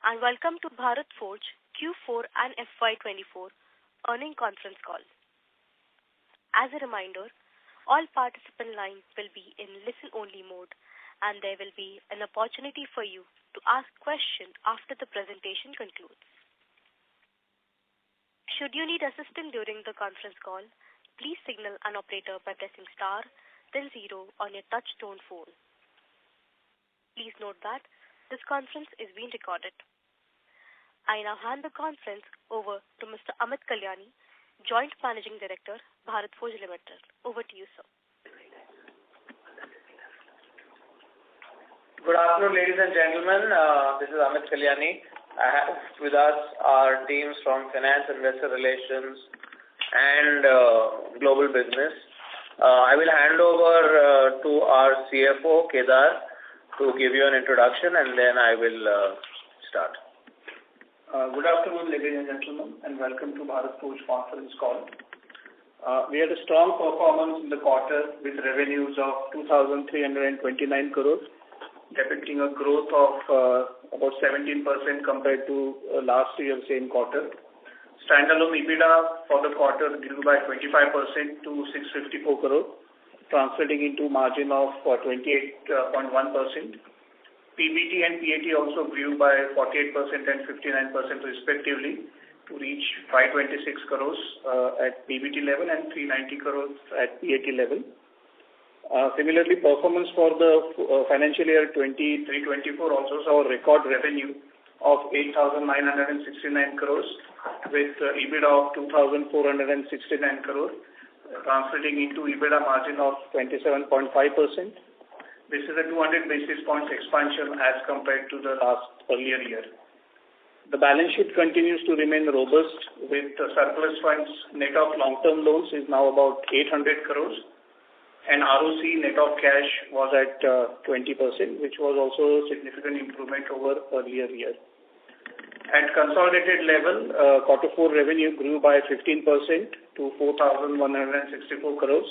and welcome to Bharat Forge Q4 and FY2024 earning conference call. As a reminder, all participant lines will be in listen-only mode, and there will be an opportunity for you to ask questions after the presentation concludes. Should you need assistance during the conference call, please signal an operator by pressing star, then 0 on your touch-tone phone. Please note that this conference is being recorded. I now hand the conference over to Mr. Amit Kalyani, Joint Managing Director, Bharat Forge Limited. Over to you, sir. Good afternoon, ladies and gentlemen. This is Amit Kalyani. I have with us our teams from Finance, Investor Relations, and Global Business. I will hand over to our CFO, Kedar, to give you an introduction, and then I will start. Good afternoon, ladies and gentlemen, and welcome to Bharat Forge conference call. We had a strong performance in the quarter with revenues of 2,329 crores, depicting a growth of about 17% compared to last year's same quarter. Standalone EBITDA for the quarter grew by 25% to 654 crores, translating into margin of 28.1%. PBT and PAT also grew by 48% and 59% respectively to reach 526 crores at PBT level and 390 crores at PAT level. Similarly, performance for the financial year 23-24 also saw a record revenue of 8,969 crores with EBITDA of 2,469 crores, translating into EBITDA margin of 27.5%. This is a 200 basis points expansion as compared to the earlier year. The balance sheet continues to remain robust with surplus funds net of long-term loans is now about 800 crores and ROC net of cash was at 20%, which was also a significant improvement over earlier year. At consolidated level, Q4 revenue grew by 15% to 4,164 crores.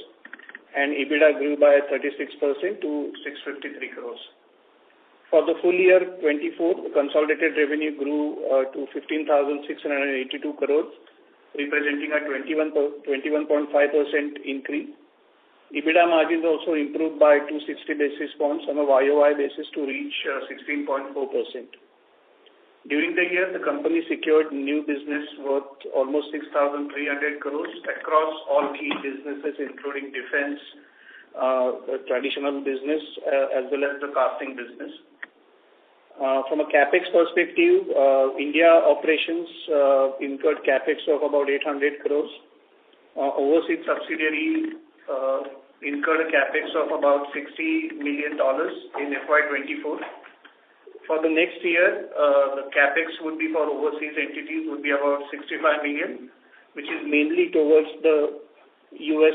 And EBITDA grew by 36% to 653 crores. For the full year 24, the consolidated revenue grew to 15,682 crores, representing a 21.5% increase. EBITDA margins also improved by 260 basis points on a YOY basis to reach 16.4%. During the year, the company secured new business worth almost 6,300 crores across all key businesses, including defense, the traditional business, as well as the casting business. From a capex perspective, India operations incurred capex of about 800 crores. Overseas subsidiary incurred a capex of about $60 million in FY24. For the next year, the capex would be for overseas entities would be about 65 million, which is mainly towards the US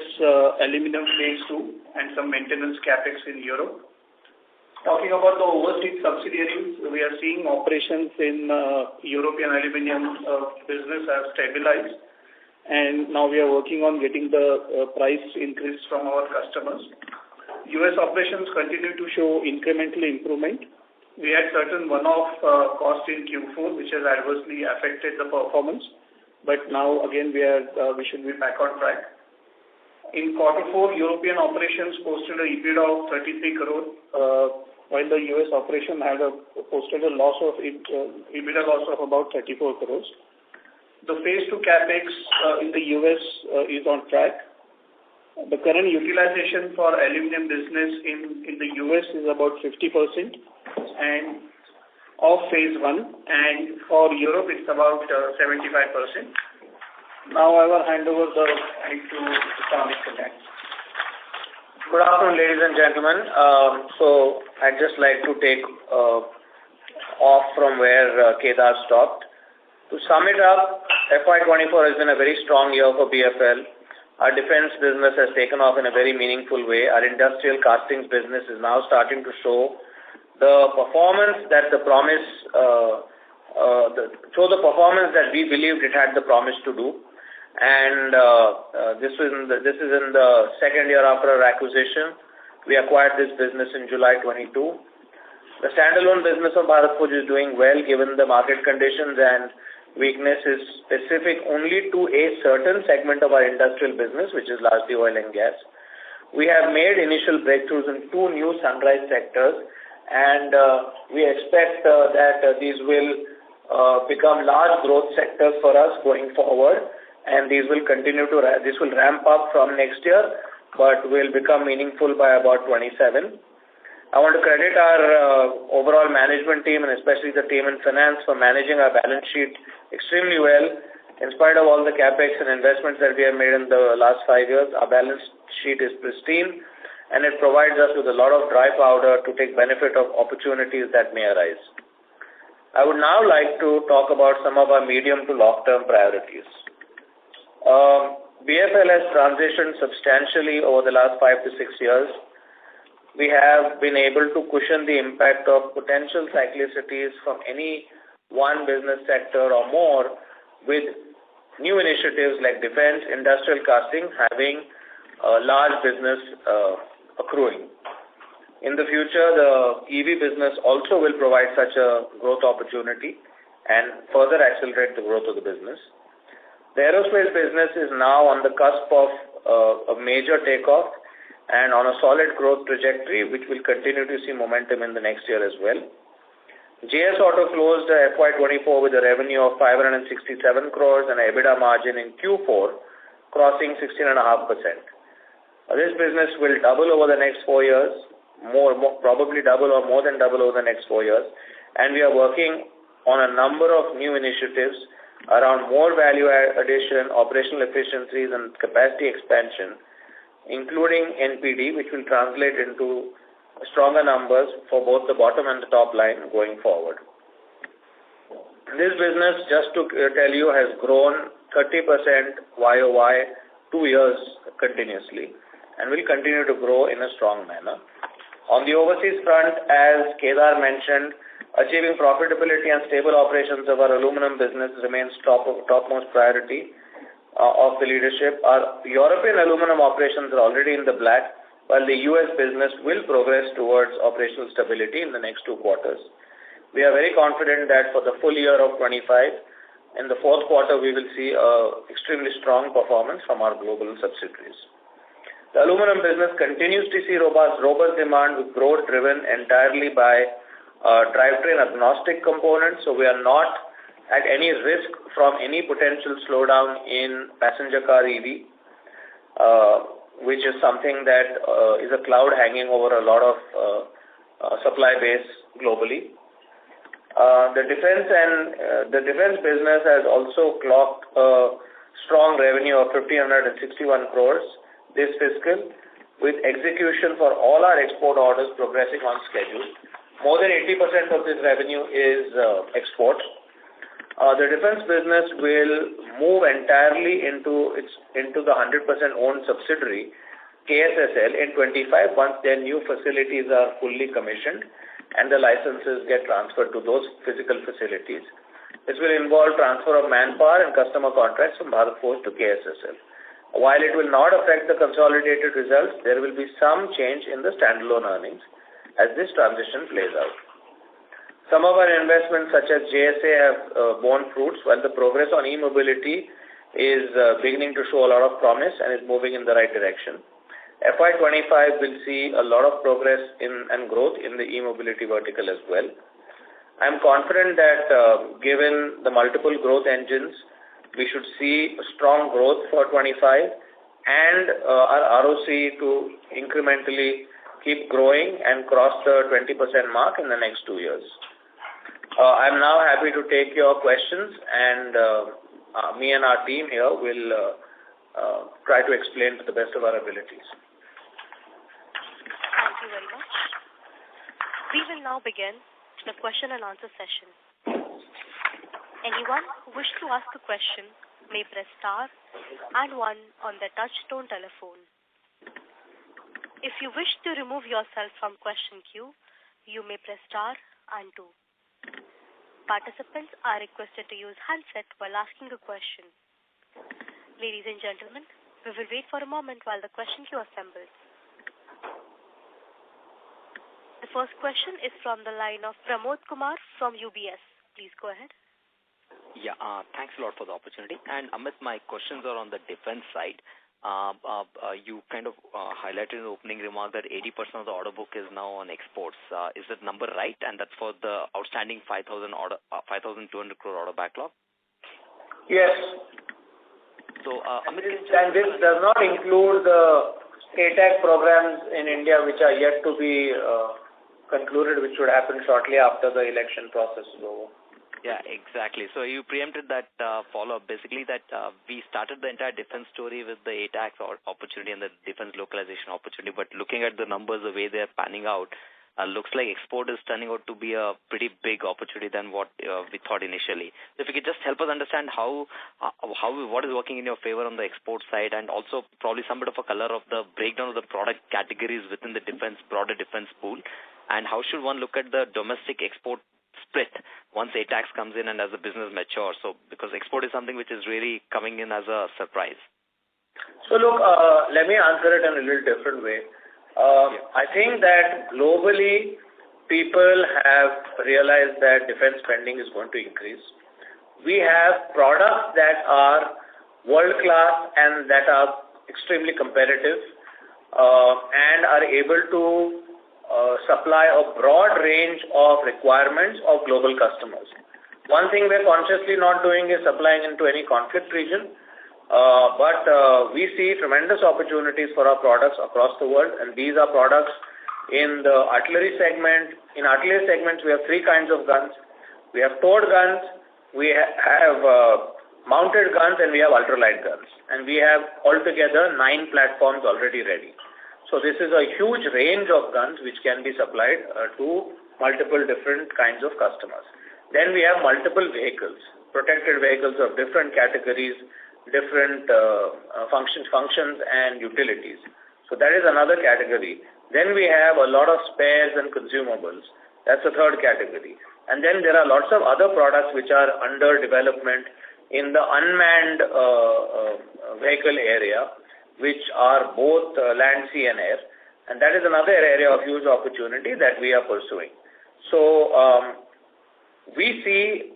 aluminum phase 2 and some maintenance capex in Europe. Talking about the overseas subsidiaries, we are seeing operations in European aluminum business have stabilized, and now we are working on getting the price increase from our customers. US operations continue to show incremental improvement. We had certain one-off costs in Q4, which has adversely affected the performance. But now, again, we should be back on track. In Q4, European operations posted a EBITDA of 33 crore, while the US operation posted a loss of EBITDA loss of about 34 crores. The phase 2 capex in the US is on track. The current utilization for aluminum business in the US is about 50%. And of phase 1, and for Europe it's about 75%. Now I will hand over the mic to Amit Kalyani. Good afternoon, ladies and gentlemen. So I'd just like to take off from where Kedar stopped. To sum it up, FY24 has been a very strong year for BFL. Our defense business has taken off in a very meaningful way. Our industrial castings business is now starting to show the performance that the performance that we believed it had the promise to do. And this is in the second year after our acquisition. We acquired this business in July 22. The standalone business of Bharat Forge is doing well given the market conditions, and weakness is specific only to a certain segment of our industrial business, which is largely oil and gas. We have made initial breakthroughs in two new sunrise sectors, and we expect that these will become large growth sectors for us going forward, and this will ramp up from next year, but will become meaningful by about 27. I want to credit our overall management team and especially the team in finance for managing our balance sheet extremely well. In spite of all the capex and investments that we have made in the last 5 years, our balance sheet is pristine, and it provides us with a lot of dry powder to take benefit of opportunities that may arise. I would now like to talk about some of our medium to long-term priorities. BFL has transitioned substantially over the last 5 to 6 years. We have been able to cushion the impact of potential cyclicities from any one business sector or more with new initiatives like defense, industrial casting having a large business accruing. In the future, the EV business also will provide such a growth opportunity and further accelerate the growth of the business. The aerospace business is now on the cusp of a major takeoff and on a solid growth trajectory, which will continue to see momentum in the next year as well. JS Auto closed FY24 with a revenue of 567 crores and an EBITDA margin in Q4 crossing 16.5%. This business will double over the next 4 years, probably double or more than double over the next 4 years, and we are working on a number of new initiatives around more value addition, operational efficiencies, and capacity expansion, including NPD, which will translate into stronger numbers for both the bottom and the top line going forward. This business, just to tell you, has grown 30% YOY 2 years continuously and will continue to grow in a strong manner. On the overseas front, as Kedar mentioned, achieving profitability and stable operations of our aluminum business remains topmost priority of the leadership. Our European aluminum operations are already in the black, while the US business will progress towards operational stability in the next 2 quarters. We are very confident that for the full year of 25, in the fourth quarter, we will see extremely strong performance from our global subsidiaries. The aluminum business continues to see robust demand with growth driven entirely by drivetrain agnostic components, so we are not at any risk from any potential slowdown in passenger car EV, which is something that is a cloud hanging over a lot of supply base globally. The defense business has also clocked a strong revenue of 1,561 crores this fiscal, with execution for all our export orders progressing on schedule. More than 80% of this revenue is export. The defense business will move entirely into the 100% owned subsidiary, KSSL, in 25 once their new facilities are fully commissioned and the licenses get transferred to those physical facilities. This will involve transfer of manpower and customer contracts from Bharat Forge to KSSL. While it will not affect the consolidated results, there will be some change in the standalone earnings as this transition plays out. Some of our investments such as JSA have borne fruits, while the progress on e-mobility is beginning to show a lot of promise and is moving in the right direction. FY25 will see a lot of progress and growth in the e-mobility vertical as well. I'm confident that given the multiple growth engines, we should see strong growth for 25 and our ROC to incrementally keep growing and cross the 20% mark in the next 2 years. I'm now happy to take your questions, and me and our team here will try to explain to the best of our abilities. Thank you very much. We will now begin the question and answer session. Anyone who wishes to ask a question may press star and 1 on their touch-tone telephone. If you wish to remove yourself from question queue, you may press star and 2. Participants are requested to use handset while asking a question. Ladies and gentlemen, we will wait for a moment while the question queue assembles. The first question is from the line of Pramod Kumar from UBS. Please go ahead. Yeah, thanks a lot for the opportunity. And Amit, my questions are on the defense side. You kind of highlighted in the opening remark that 80% of the order book is now on exports. Is that number right? And that's for the outstanding 5,200 crore order backlog? Yes. So, Amit, and this does not include the ATAC programs in India which are yet to be concluded, which should happen shortly after the election process is over. Yeah, exactly. So you preempted that follow-up, basically that we started the entire defense story with the ATAX opportunity and the defense localization opportunity, but looking at the numbers, the way they're panning out, looks like export is turning out to be a pretty big opportunity than what we thought initially. So if you could just help us understand what is working in your favor on the export side, and also probably some bit of a color of the breakdown of the product categories within the broader defense pool, and how should one look at the domestic export split once ATAX comes in and as the business matures? So because export is something which is really coming in as a surprise. So look, let me answer it in a little different way. I think that globally people have realized that defense spending is going to increase. We have products that are world-class and that are extremely competitive and are able to supply a broad range of requirements of global customers. One thing we're consciously not doing is supplying into any conflict region, but we see tremendous opportunities for our products across the world, and these are products in the artillery segment. In artillery segments, we have three kinds of guns. We have towed guns, we have mounted guns, and we have ultralight guns. And we have altogether 9 platforms already ready. So this is a huge range of guns which can be supplied to multiple different kinds of customers. Then we have multiple vehicles, protected vehicles of different categories, different functions and utilities. So that is another category. Then we have a lot of spares and consumables. That's a third category. And then there are lots of other products which are under development in the unmanned vehicle area, which are both land, sea and air. And that is another area of huge opportunity that we are pursuing. So we see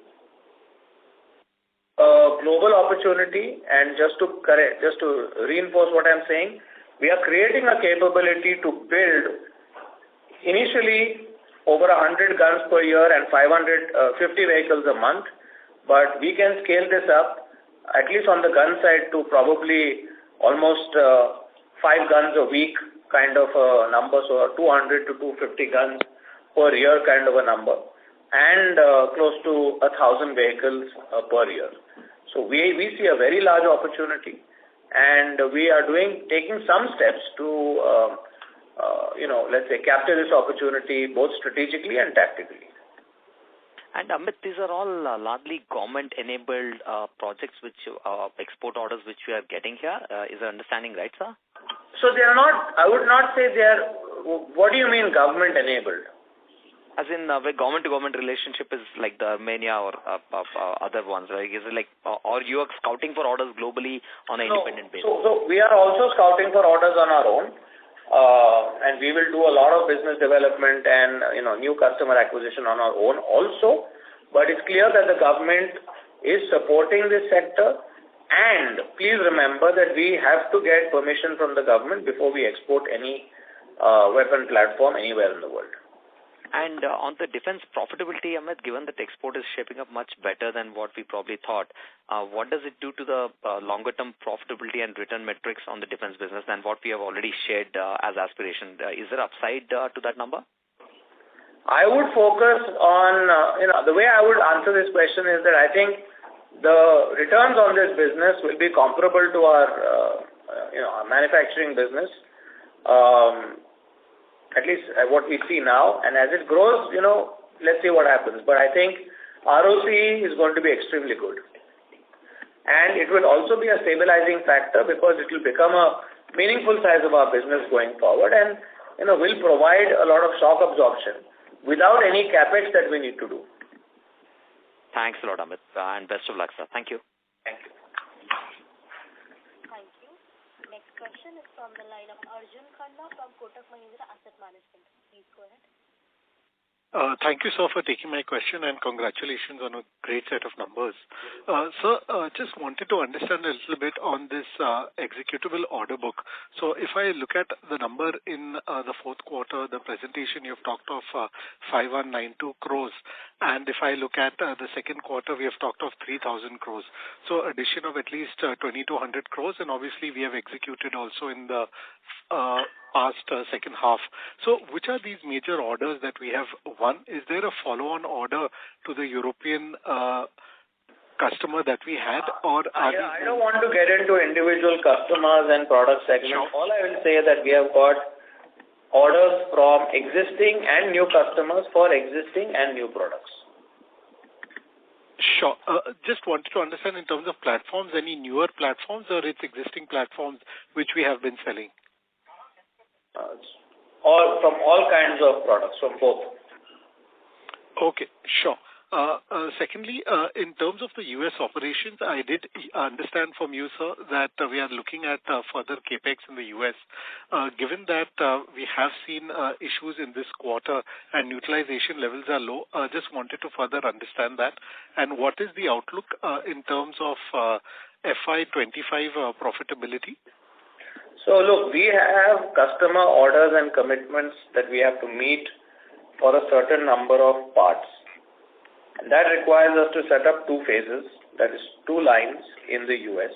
a global opportunity, and just to reinforce what I'm saying, we are creating a capability to build initially over 100 guns per year and 550 vehicles a month, but we can scale this up at least on the gun side to probably almost 5 guns a week kind of a number, so 200 to 250 guns per year kind of a number, and close to 1,000 vehicles per year. So we see a very large opportunity, and we are taking some steps to, let's say, capture this opportunity both strategically and tactically. And Amit, these are all largely government-enabled projects, which export orders which we are getting here. Is the understanding right, sir? So they are not. I would not say they are. What do you mean government-enabled? As in, where government-to-government relationship is like the Armenia or other ones, right? Is it like, or you are scouting for orders globally on an independent basis? So we are also scouting for orders on our own. And we will do a lot of business development and new customer acquisition on our own also. But it's clear that the government is supporting this sector. And please remember that we have to get permission from the government before we export any weapon platform anywhere in the world. And on the defense profitability, Amit, given that export is shaping up much better than what we probably thought, what does it do to the longer-term profitability and return metrics on the defense business than what we have already shared as aspiration? Is there upside to that number? I would focus on, the way I would answer this question is that I think the returns on this business will be comparable to our manufacturing business. At least what we see now, and as it grows, let's see what happens. But I think ROCE is going to be extremely good. And it will also be a stabilizing factor because it will become a meaningful size of our business going forward and, will provide a lot of shock absorption without any capex that we need to do. Thanks a lot, Amit, and best of luck, sir. Thank you. Thank you. Next question is from the line of Arjun Khanna from Kotak Mahindra Asset Management. Please go ahead. Thank you, sir, for taking my question, and congratulations on a great set of numbers. Sir, just wanted to understand a little bit on this executable order book. So if I look at the number in the fourth quarter, the presentation, you've talked of 5192 crores, and if I look at the second quarter, we have talked of 3,000 crores. So addition of at least 2,200 crores, and obviously we have executed also in the past second half. So which are these major orders that we have won? Is there a follow-on order to the European customer that we had, or I don't want to get into individual customers and product segments. Sure. All I will say is that we have got orders from existing and new customers for existing and new products. Sure. Just wanted to understand in terms of platforms, any newer platforms or it's existing platforms which we have been selling? From all kinds of products, from both. Okay, sure. Secondly, in terms of the U.S. operations, I did understand from you, sir, that we are looking at further capex in the U.S. Given that we have seen issues in this quarter and utilization levels are low, just wanted to further understand that. And what is the outlook in terms of FY25 profitability? So look, we have customer orders and commitments that we have to meet for a certain number of parts. And that requires us to set up two phases, that is 2 lines in the US.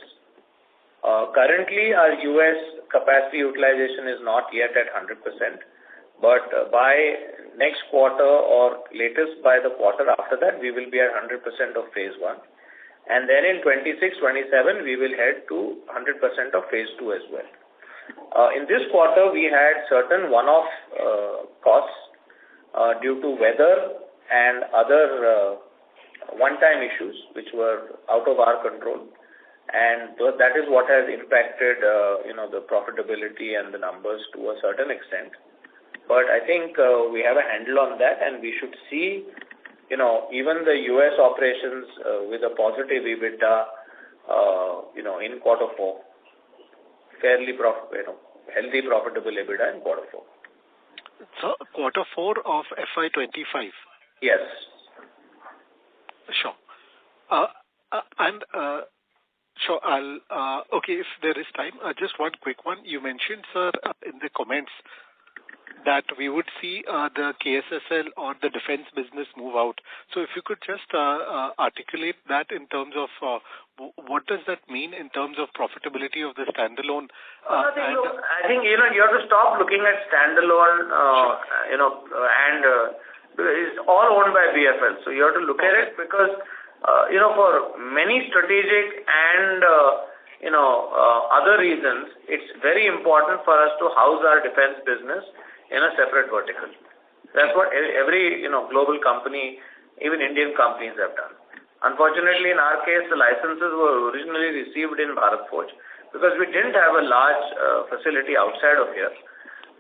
Currently, our US capacity utilization is not yet at 100%, but by next quarter or latest by the quarter after that, we will be at 100% of phase 1. And then in 26-27, we will head to 100% of phase 2 as well. In this quarter, we had certain one-off costs due to weather and other one-time issues which were out of our control, and that is what has impacted the profitability and the numbers to a certain extent. But I think we have a handle on that, and we should see even the US operations with a positive EBITDA in quarter 4, fairly healthy profitable EBITDA in quarter 4. So quarter 4 of FY25. Yes. Sure. Sure, okay, if there is time, just one quick one. You mentioned, sir, in the comments that we would see the KSSL or the defense business move out. So if you could just articulate that in terms of what does that mean in terms of profitability of the standalone? I think you have to stop looking at standalone, and it's all owned by BFL. So you have to look at it because, for many strategic and, other reasons, it's very important for us to house our defense business in a separate vertical. That's what every, global company, even Indian companies have done. Unfortunately, in our case, the licenses were originally received in Bharat Forge because we didn't have a large facility outside of here,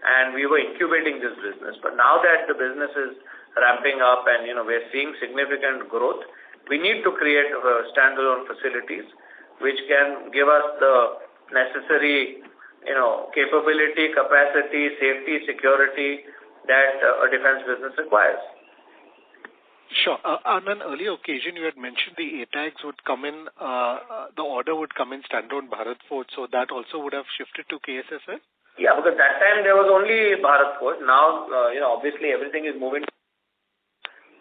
and we were incubating this business. But now that the business is ramping up and, we're seeing significant growth, we need to create standalone facilities which can give us the necessary, capability, capacity, safety, security that a defense business requires. Sure. On an earlier occasion, you had mentioned the ATAGs would come in, the order would come in standalone Bharat Forge, so that also would have shifted to KSSL? Yeah, because that time there was only Bharat Forge. Now, obviously everything is moving.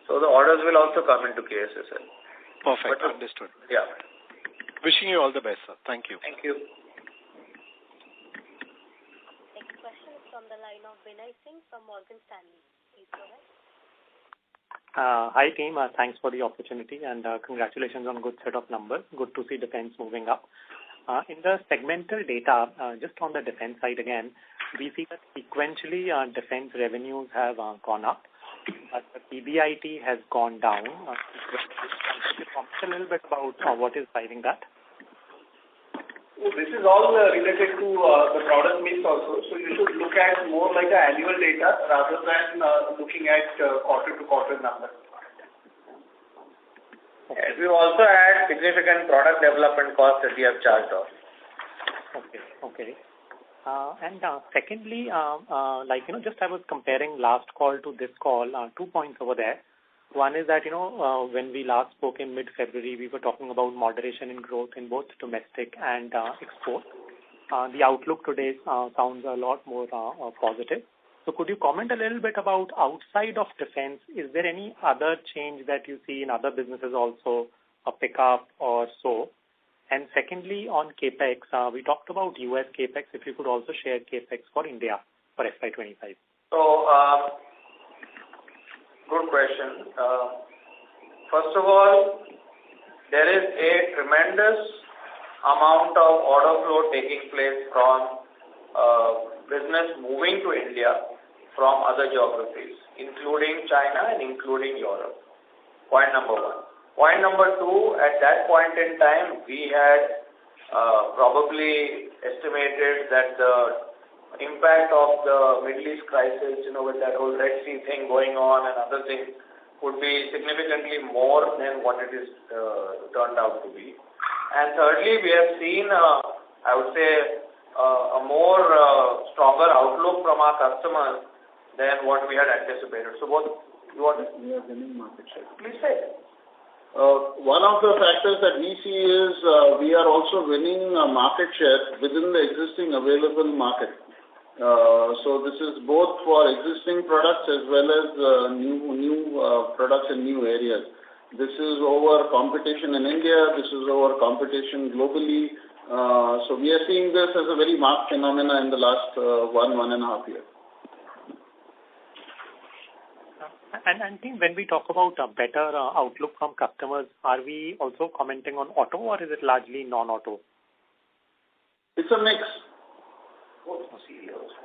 So the orders will also come into KSSL. Perfect. Understood. Yeah. Wishing you all the best, sir. Thank you. Thank you. Next question is from the line of Vinay Singh from Morgan Stanley. Please go ahead. Hi team, thanks for the opportunity and congratulations on a good set of numbers. Good to see defense moving up. In the segmental data, just on the defense side again, we see that sequentially defense revenues have gone up, but the PBIT has gone down. Could you comment a little bit about what is driving that? This is all related to the product mix also. So you should look at more like the annual data rather than looking at quarter-to-quarter numbers. Okay. We also had significant product development costs that we have charged off. Okay. Secondly, just I was comparing last call to this call, 2 points over there. One is that, when we last spoke in mid-February, we were talking about moderation in growth in both domestic and export. The outlook today sounds a lot more positive. So could you comment a little bit about outside of defense? Is there any other change that you see in other businesses also, a pickup or so? And secondly, on CAPEX, we talked about US CAPEX. If you could also share CAPEX for India for FY25. So, good question. First of all, there is a tremendous amount of order flow taking place from business moving to India from other geographies, including China and including Europe. Point number one. Point number two, at that point in time, we had probably estimated that the impact of the Middle East crisis, with that whole Red Sea thing going on and other things, would be significantly more than what it is turned out to be. And thirdly, we have seen, I would say, a more stronger outlook from our customers than what we had anticipated. So what you want? We are winning market share. Please say. One of the factors that we see is we are also winning market share within the existing available market. So this is both for existing products as well as new products in new areas. This is over competition in India. This is over competition globally. So we are seeing this as a very marked phenomena in the last 1.5 years. And I think when we talk about a better outlook from customers, are we also commenting on auto or is it largely non-auto? It's a mix.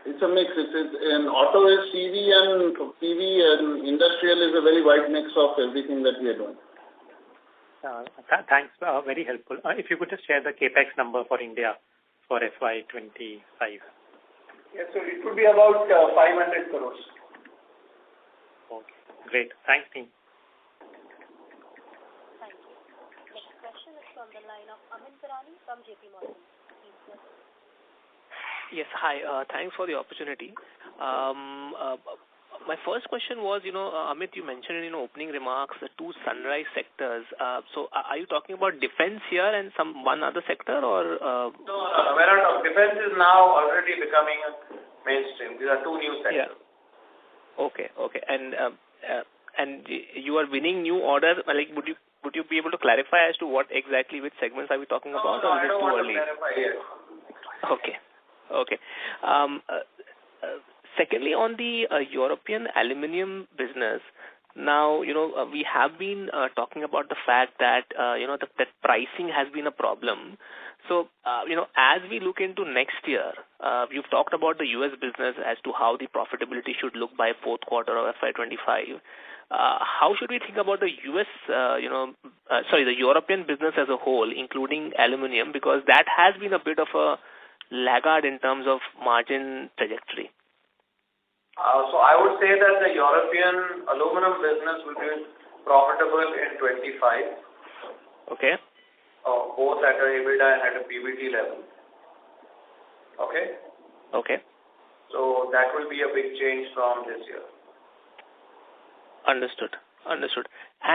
It's a mix. In auto is CV and PV, and industrial is a very wide mix of everything that we are doing. Thanks. Very helpful. If you could just share the CAPEX number for India for FY25. Yes, so it could be about 500 crores. Okay. Great. Thanks, team. Thank you. Next question is from the line of Amin Pirani from JP Morgan. Please go ahead. Yes, hi. Thanks for the opportunity. My first question was, Amit, you mentioned in opening remarks the two sunrise sectors. So are you talking about defense here and one other sector or? No, we're not. Defense is now already becoming mainstream. These are two new sectors. Yeah. Okay. And you are winning new orders. Like, would you be able to clarify as to what exactly, which segments are we talking about? No, I don't want to clarify yet. Okay. Secondly, on the European aluminium business, now, we have been talking about the fact that, that pricing has been a problem. So, as we look into next year, you've talked about the U.S. business as to how the profitability should look by fourth quarter of FY25. How should we think about the the European business as a whole, including aluminium, because that has been a bit of a laggard in terms of margin trajectory? So I would say that the European aluminum business will be profitable in 25. Okay. Both at a EBITDA and at a PBT level. Okay. So that will be a big change from this year. Understood. And I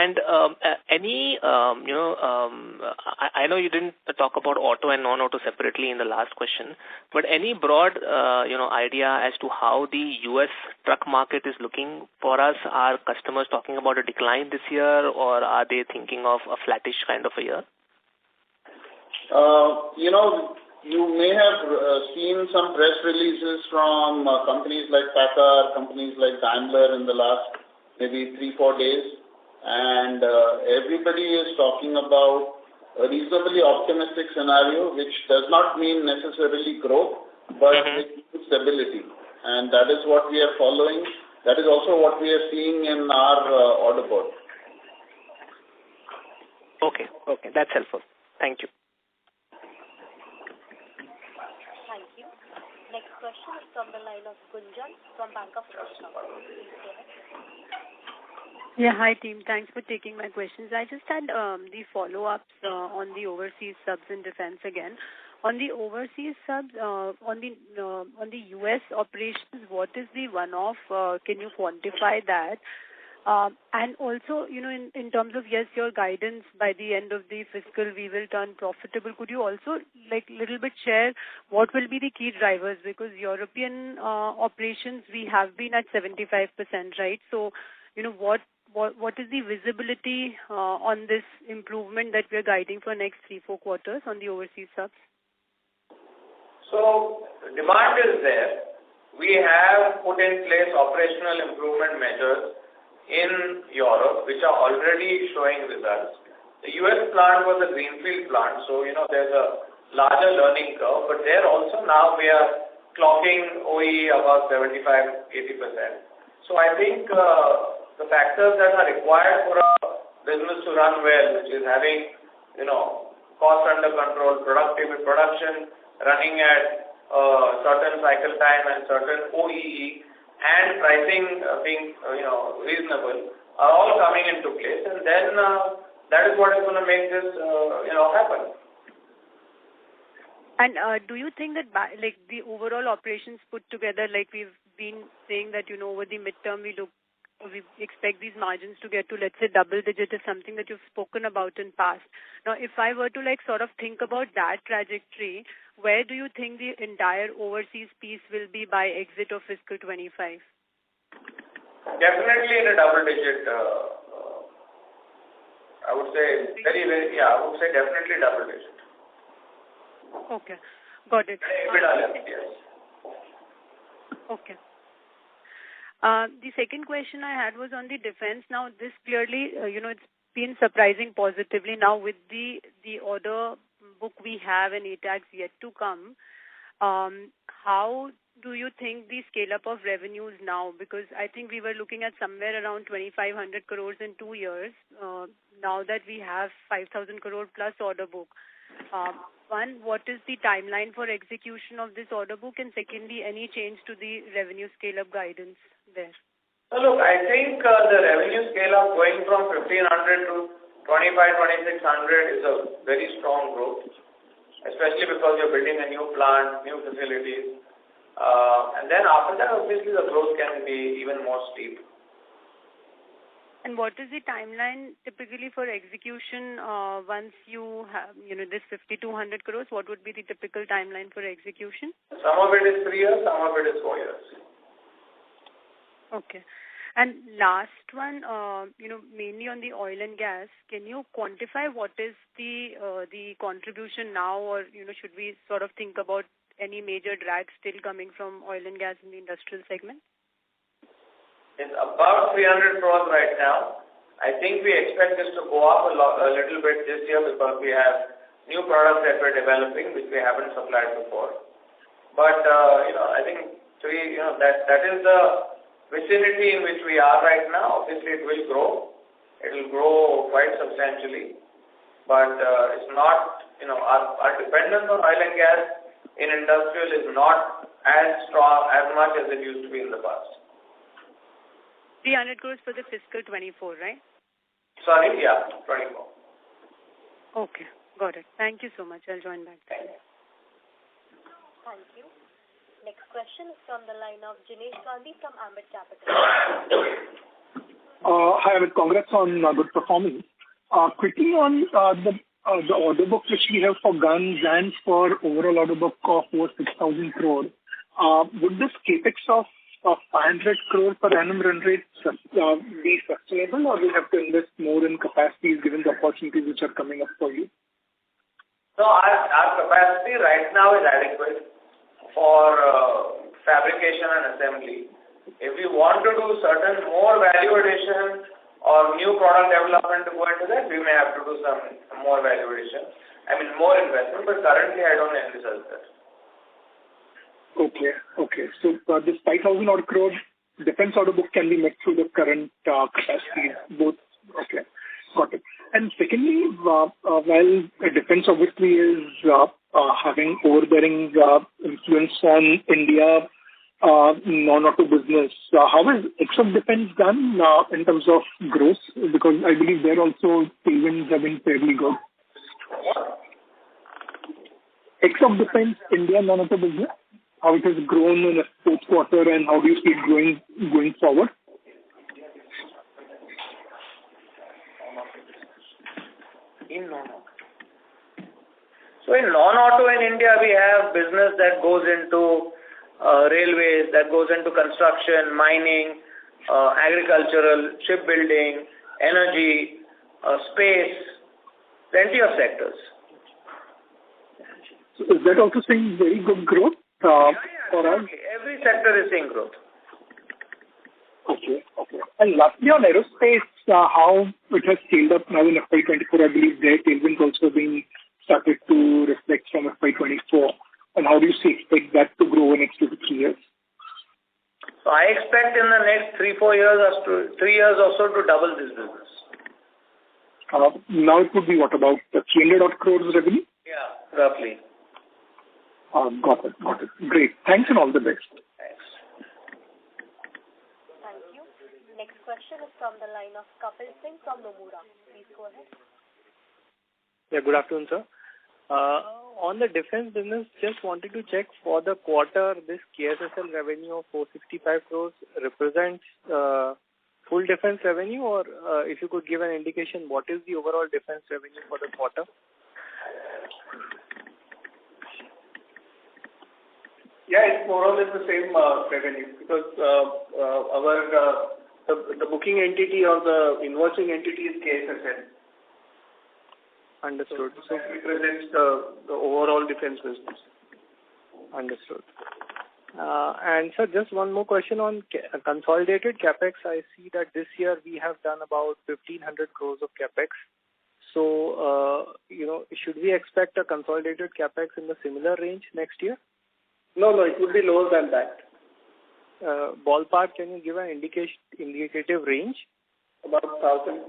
know you didn't talk about auto and non-auto separately in the last question, but any broad, idea as to how the U.S. truck market is looking for us? Are customers talking about a decline this year, or are they thinking of a flattish kind of a year? You may have seen some press releases from companies like Tata, companies like Daimler in the last maybe 3-4 days, and everybody is talking about a reasonably optimistic scenario, which does not mean necessarily growth, but it means stability, and that is what we are following. That is also what we are seeing in our order board. Okay, that's helpful. Thank you. Thank you. Next question is from the line of Gunjan from Bank of America. Please go ahead. Yeah, hi team. Thanks for taking my questions. I just had the follow-ups on the overseas subs and defense again. On the overseas subs, on the US operations, what is the one-off? Can you quantify that? And also, in terms of, yes, your guidance by the end of the fiscal, we will turn profitable. Could you also, little bit share what will be the key drivers? Because European operations, we have been at 75%, right? So, what is the visibility on this improvement that we are guiding for next 3-4 quarters on the overseas subs? So, demand is there. We have put in place operational improvement measures in Europe, which are already showing results. The US plant was a greenfield plant, so there's a larger learning curve, but there also now we are clocking OE about 75-80%. So I think the factors that are required for a business to run well, which is having cost under control, production running at certain cycle time and certain OEE, and pricing being reasonable, are all coming into place, and then that is what is going to make this happen. And do you think that the overall operations put together, like we've been saying that over the midterm we expect these margins to get to, let's say, double digit, is something that you've spoken about in past. Now, if I were to sort of think about that trajectory, where do you think the entire overseas piece will be by exit of fiscal 25? Definitely in a double digit. I would say I would say definitely double digit. Okay, got it. Yes. Okay. The second question I had was on the defense. Now, this clearly, it's been surprising positively. Now, with the order book we have and ATAGs yet to come, how do you think the scale-up of revenues now? Because I think we were looking at somewhere around 2,500 crores in 2 years. Now that we have 5,000 crore plus order book, one, what is the timeline for execution of this order book? And secondly, any change to the revenue scale-up guidance there? So look, I think the revenue scale-up going from 1,500 to 2,600 is a very strong growth, especially because you're building a new plant, new facilities. And then after that, obviously, the growth can be even more steep. And what is the timeline typically for execution once you have, this 5,200 crores? What would be the typical timeline for execution? Some of it is 3 years, some of it is 4 years. Okay. And last one, mainly on the oil and gas, can you quantify what is the contribution now, or should we sort of think about any major drag still coming from oil and gas in the industrial segment? It's about 300 crores right now. I think we expect this to go up a little bit this year because we have new products that we're developing which we haven't supplied before. But I think that is the vicinity in which we are right now. Obviously, it will grow. It will grow quite substantially. But it's not, our dependence on oil and gas in industrial is not as strong, as much as it used to be in the past. 300 crores for the fiscal 24, right? Sorry, yeah, 24. Okay, got it. Thank you so much. I'll join back. Thank you. Thank you. Next question is from the line of Jinesh Gandhi from Ambit Capital. Hi, Amit. Congrats on good performance. Quickly on the order book which we have for guns and for overall order book of over 6,000 crore, would this capex of 500 crore per annum run rate be sustainable, or will you have to invest more in capacities given the opportunities which are coming up for you? So our capacity right now is adequate for fabrication and assembly. If we want to do certain more value addition or new product development to go into that, we may have to do some more value addition. More investment, but currently I don't envisage that. Okay. So this 5,000 odd crore defense order book can be met through the current capacity, both. Okay, got it. And secondly, while defense obviously is having overbearing influence on India non-auto business, how is ex-of defense done in terms of growth? Because I believe there also tailwinds have been fairly good. Ex of defense, India non-auto business, how it has grown in the fourth quarter, and how do you see it growing going forward? In non-auto. So in non-auto in India, we have business that goes into railways, that goes into construction, mining, agricultural, shipbuilding, energy, space, plenty of sectors. So is that also seeing very good growth for us? Every sector is seeing growth. Okay. And lastly, on aerospace, how it has scaled up now in FY24, I believe their tailwinds also being started to reflect from FY24. And how do you expect that to grow in the next 2 to 3 years? So I expect in the next 3 years or so to double this business. Now it would be what, about 300 odd crores revenue? Yeah, roughly. Got it. Great. Thanks and all the best. Thanks. Thank you. Next question is from the line of Kapil Singh from Nomura. Please go ahead. Yeah, good afternoon, sir. On the defense business, just wanted to check for the quarter, this KSSL revenue of 465 crores represents full defense revenue, or if you could give an indication, what is the overall defense revenue for the quarter? Yeah, it's more or less the same revenue because the booking entity or the invoicing entity is KSSL. Understood. So it represents the overall defense business. Understood. And sir, just one more question on consolidated capex. I see that this year we have done about 1,500 crores of capex. So, should we expect a consolidated capex in the similar range next year? No, it would be lower than that. Ballpark, can you give an indicative range? About 1,000.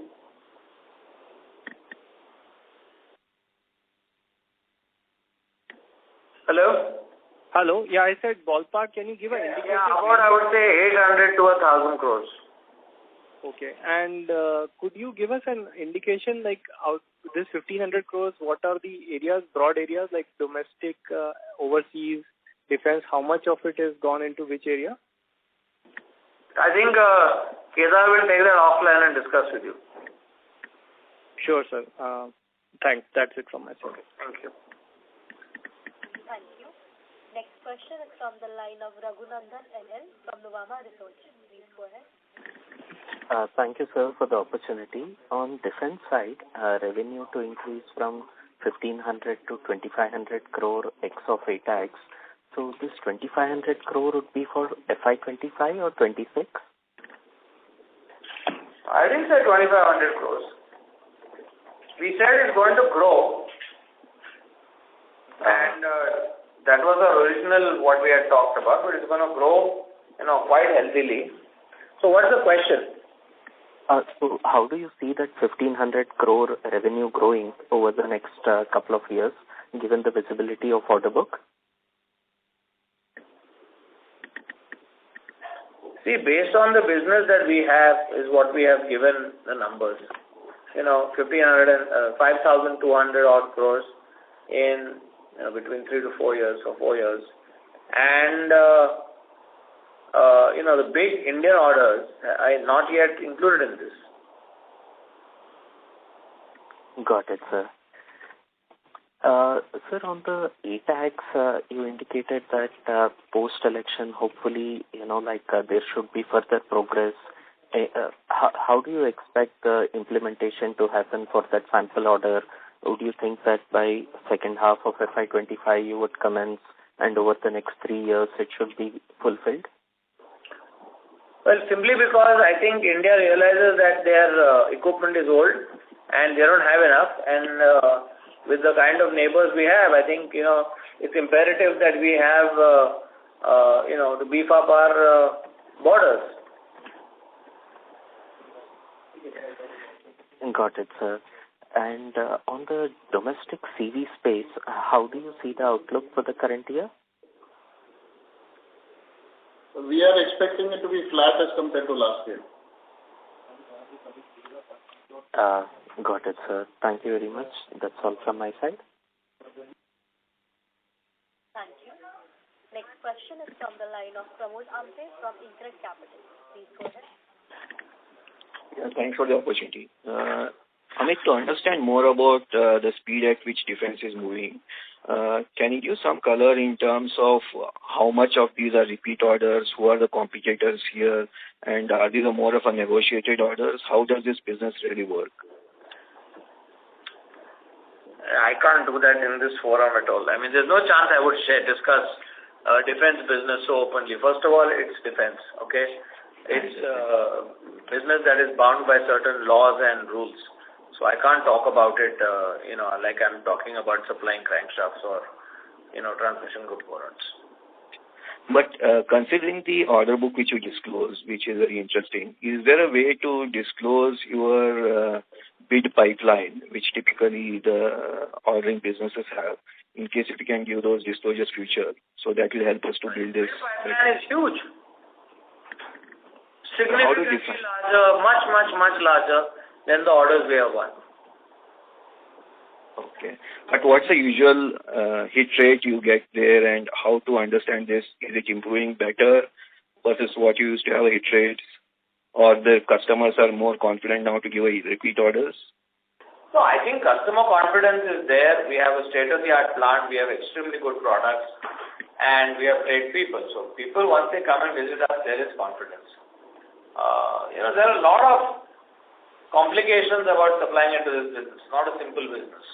Hello? Yeah, I said ballpark. Can you give an indicative range? About, I would say 800 to 1,000 crores. Okay. And could you give us an indication, like, out this 1,500 crores, what are the areas, broad areas, like domestic, overseas, defense, how much of it has gone into which area? I think Kedar will take that offline and discuss with you. Sure, sir. Thanks. That's it from my side. Thank you. Thank you. Next question is from the line of Raghunandan NL from Nuvama Research. Please go ahead. Thank you, sir, for the opportunity. On defense side, revenue to increase from 1,500 to 2,500 crore ex of ATAX. So this 2,500 crore would be for FY25 or 26? I didn't say 2,500 crores. We said it's going to grow. And that was the original what we had talked about, but it's going to grow, quite healthily. So what's the question? So how do you see that 1,500 crore revenue growing over the next couple of years, given the visibility of order book? See, based on the business that we have is what we have given the numbers. 5,200 odd crores in between 3 to 4 years or 4 years. And, the big Indian orders are not yet included in this. Got it, sir. Sir, on the ATAX, you indicated that post-election, hopefully, there should be further progress. How do you expect the implementation to happen for that sample order? Would you think that by second half of FY25 you would commence, and over the next 3 years it should be fulfilled? Well, simply because I think India realizes that their equipment is old and they don't have enough, and with the kind of neighbors we have, I think, it's imperative that we have, to beef up our borders. Got it, sir. And on the domestic CV space, how do you see the outlook for the current year? We are expecting it to be flat as compared to last year. Got it, sir. Thank you very much. That's all from my side. Next question is from the line of Pramod Amte from Incred Capital. Please go ahead. Yeah, thanks for the opportunity. Amit, to understand more about the speed at which defense is moving, can you give some color in terms of how much of these are repeat orders, who are the competitors here, and are these more of a negotiated orders? How does this business really work? I can't do that in this forum at all. I mean, there's no chance I would discuss defense business so openly. First of all, it's defense, okay? It's business that is bound by certain laws and rules. So I can't talk about it, like I'm talking about supplying crankshafts or, transmission components. But considering the order book which you disclosed, which is very interesting, is there a way to disclose your bid pipeline, which typically the ordering businesses have, in case if you can give those disclosures future, so that will help us to build this? The pipeline is huge. Significantly larger, much larger than the orders we have won. Okay. But what's the usual hit rate you get there, and how to understand this? Is it improving better versus what you used to have hit rates? Or the customers are more confident now to give repeat orders? No, I think customer confidence is there. We have a state-of-the-art plant. We have extremely good products. And we have great people. So people, once they come and visit us, there is confidence. There are a lot of complications about supplying into this business. Not a simple business.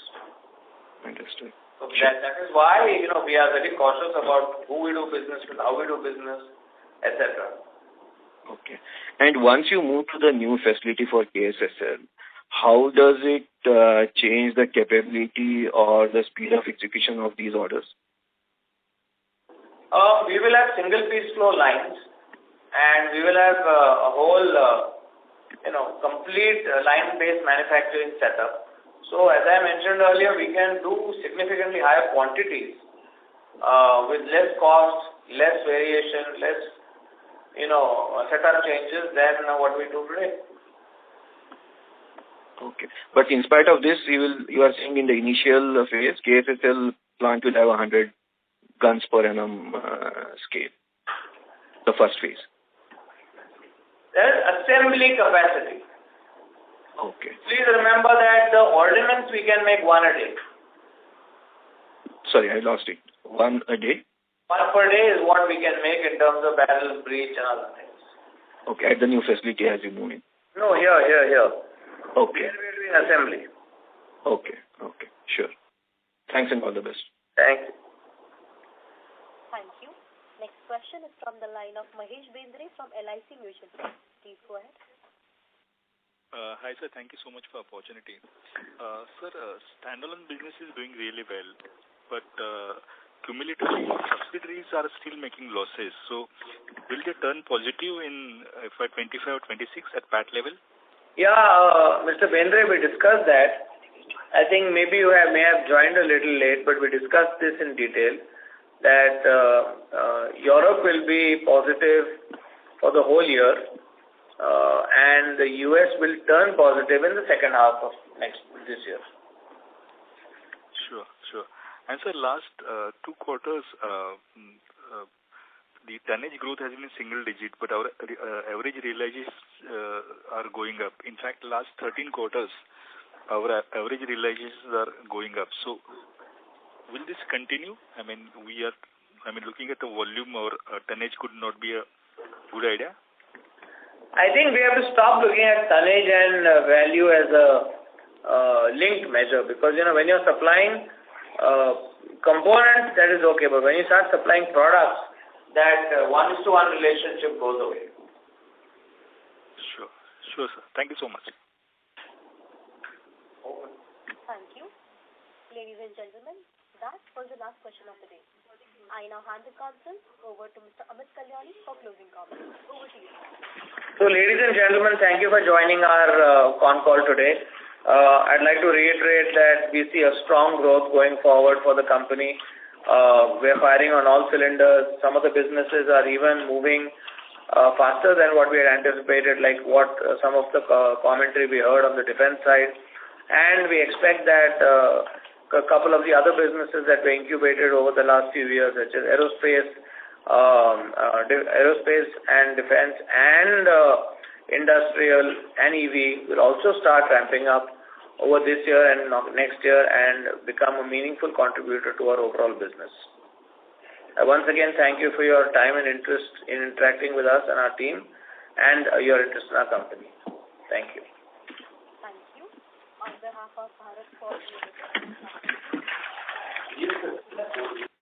Understood. So that is why, we are very cautious about who we do business with, how we do business, etc. Okay. And once you move to the new facility for KSSL, how does it change the capability or the speed of execution of these orders? We will have single piece flow lines, and we will have a whole, complete line-based manufacturing setup. So as I mentioned earlier, we can do significantly higher quantities with less cost, less variation, less, setup changes than what we do today. Okay. But in spite of this, you are saying in the initial phase, KSSL plant will have 100 guns per annum scale, the first phase. There is assembly capacity. Okay. Please remember that the ordnance we can make one a day. Sorry, I lost it. One a day? One per day is what we can make in terms of barrel, breech and other things. Okay, at the new facility as you move in? No, here. Okay. Here we are doing assembly. Okay, sure. Thanks and all the best. Thank you. Thank you. Next question is from the line of Mahesh Bendre from LIC Mutual Fund. Please go ahead. Hi, sir. Thank you so much for the opportunity. Sir, standalone business is doing really well, but cumulatively, subsidiaries are still making losses. So, will they turn positive in FY25 or 26 at PAT level? Yeah, Mr. Bendre, we discussed that. I think maybe you may have joined a little late, but we discussed this in detail, that Europe will be positive for the whole year, and the US will turn positive in the second half of this year. Sure. And sir, last 2 quarters, the tonnage growth has been single digit, but our average realizations are going up. In fact, last 13 quarters, our average realizations are going up. So, will this continue? I mean, looking at the volume, or tonnage could not be a good idea. I think we have to stop looking at tonnage and value as a linked measure, because when you're supplying components, that is okay, but when you start supplying products, that 1:1 relationship goes away. Sure, sir. Thank you so much. Thank you. Ladies and gentlemen, that was the last question of the day. I now hand the conference over to Mr. Amit Kalyani for closing comments. Over to you. So, ladies and gentlemen, thank you for joining our Concall today. I'd like to reiterate that we see a strong growth going forward for the company. We're firing on all cylinders. Some of the businesses are even moving faster than what we had anticipated, like what some of the commentary we heard on the defense side. And we expect that a couple of the other businesses that were incubated over the last few years, such as aerospace, aerospace and defense and industrial and EV will also start ramping up over this year and next year and become a meaningful contributor to our overall business. Once again, thank you for your time and interest in interacting with us and our team and your interest in our company. Thank you. Thank you. On behalf of Bharat